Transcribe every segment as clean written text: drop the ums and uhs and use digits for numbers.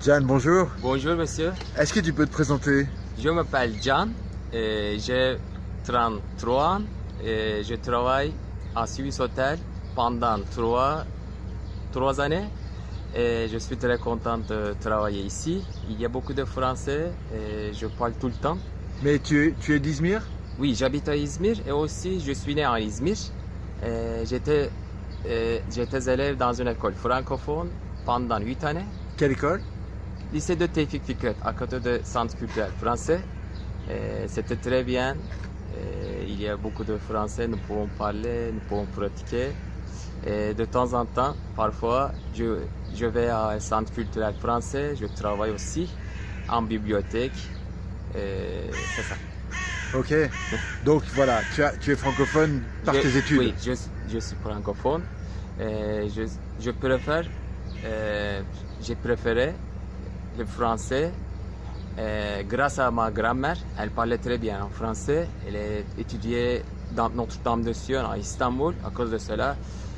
Gian, bonjour. Bonjour monsieur, Est-ce que tu peux te présenter? je m'appelle Gian, et j'ai 33 ans et je travaille à Suisse Hotel pendant trois années et je suis très content de travailler ici. Il y a beaucoup de Français et je parle tout le temps. Mais tu es d'Izmir? Oui, j'habite à Izmir et aussi je suis né à Izmir. J'étais élève dans une école francophone pendant 8 années. Quelle école? Lycée de Tevfik Fikret, à côté de Centre culturel français. C'était très bien. Il y a beaucoup de français, nous pouvons parler, nous pouvons pratiquer. Et de temps en temps, parfois, je vais à Centre culturel français, je travaille aussi en bibliothèque. C'est ça. Ok. Donc voilà, tu es francophone par tes études. Oui, je suis francophone. Je préfère, j'ai préféré le français grâce à ma grand-mère. Elle parlait très bien en français. Elle a étudié dans Notre-Dame de Sion à Istanbul. À cause de cela,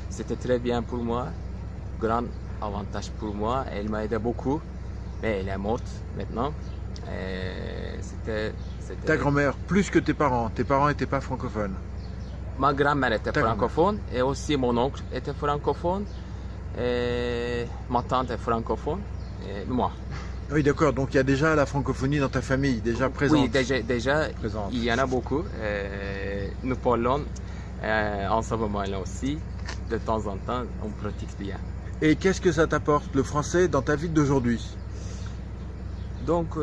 c'était très bien pour moi. Grand avantage pour moi. Elle m'a aidé beaucoup. Mais elle est morte maintenant. C'était Ta grand-mère, plus que tes parents n'étaient pas francophones. Ma grand-mère était Ta francophone et aussi mon oncle était francophone. Et ma tante est francophone. Et moi. Oui, d'accord, donc il y a déjà la francophonie dans ta famille, déjà présente. Oui, déjà Présente. il y en a beaucoup. Nous parlons en ce moment-là aussi. De temps en temps, on pratique bien. Et qu'est-ce que ça t'apporte, le français, dans ta vie d'aujourd'hui? Donc,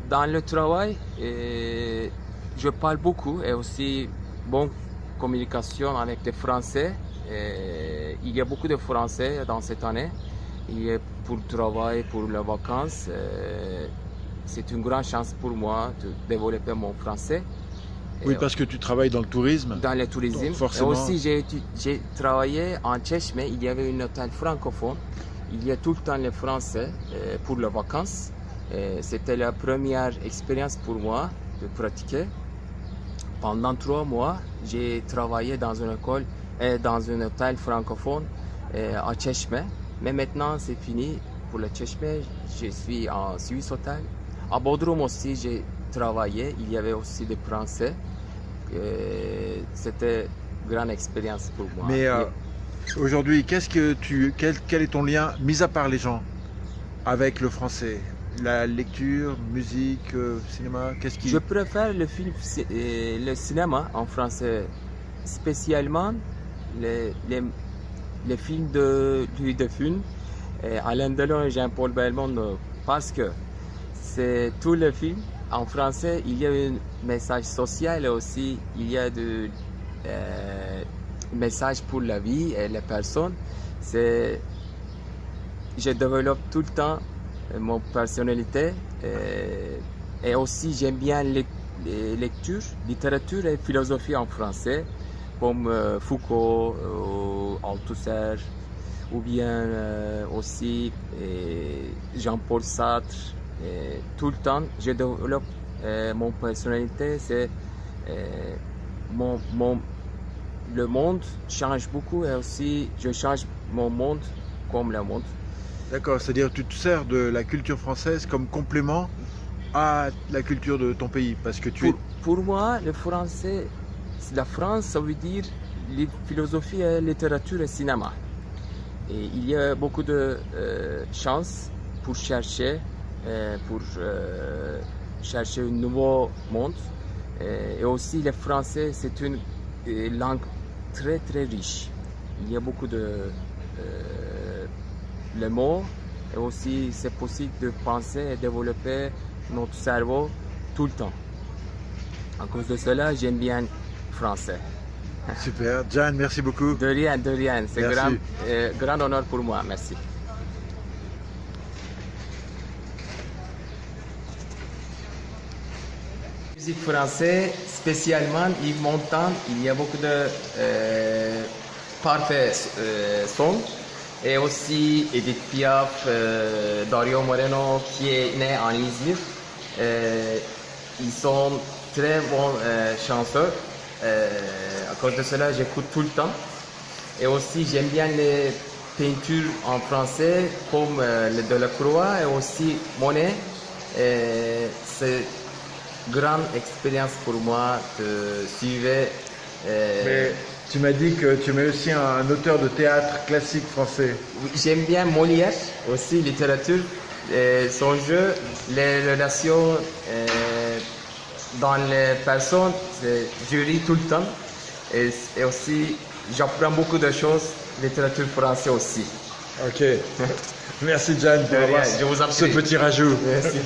dans le travail, je parle beaucoup et aussi bonne communication avec les Français. Il y a beaucoup de Français dans cette année. Il y a pour le travail, pour les vacances. C'est une grande chance pour moi de développer mon français. Oui, parce que tu travailles dans le tourisme. Dans le tourisme. Donc, forcément. Et aussi, j'ai travaillé en Tchèque, mais il y avait une hôtel francophone. Il y a tout le temps les Français pour les vacances. C'était la première expérience pour moi de pratiquer. Pendant 3 mois, j'ai travaillé dans une école, dans un hôtel francophone à Çeşme. Mais maintenant, c'est fini pour le Çeşme. Je suis en Suisse Hotel. À Bodrum aussi, j'ai travaillé. Il y avait aussi des Français. C'était une grande expérience pour moi. Mais aujourd'hui, quel est ton lien, mis à part les gens, avec le français? La lecture, musique, cinéma, qu'est-ce qui... Je préfère le le cinéma en français, spécialement les films de Louis de Funès, Alain Delon et Jean-Paul Belmondo, parce que c'est tous les films en français, il y a un message social et aussi il y a des messages pour la vie et les personnes. Je développe tout le temps mon personnalité et aussi j'aime bien les lectures, littérature et philosophie en français comme Foucault, Althusser ou bien aussi Jean-Paul Sartre. Tout le temps je développe mon personnalité, c'est le monde change beaucoup et aussi je change mon monde comme le monde. D'accord, c'est-à-dire que tu te sers de la culture française comme complément à la culture de ton pays, parce que Pour moi, le français, la France, ça veut dire philosophie, littérature et cinéma. Et il y a beaucoup de chances pour chercher un nouveau monde. Et aussi, le français, c'est une langue très très riche. Il y a beaucoup de les mots et aussi c'est possible de penser et développer notre cerveau tout le temps. À cause de cela, j'aime bien le français. Super. Gian, merci beaucoup. De rien, de rien. C'est Merci. grand honneur pour moi. Merci. Musique française, spécialement Yves Montand, il y a beaucoup de parfaits sons. Et aussi Edith Piaf, Dario Moreno qui est né en Izmir. Ils sont très bons chanteurs. À cause de cela, j'écoute tout le temps. Et aussi, j'aime bien les peintures en français comme le Delacroix et aussi Monet. C'est une grande expérience pour moi de suivre. Mais tu m'as dit que tu es aussi un auteur de théâtre classique français. Oui, j'aime bien Molière aussi, littérature. Son jeu, les relations dans les personnes, je lis tout le temps. Et aussi, j'apprends beaucoup de choses, littérature française aussi. Ok. Merci Gian pour De rien, avoir je vous en ce prie. petit rajout. Merci.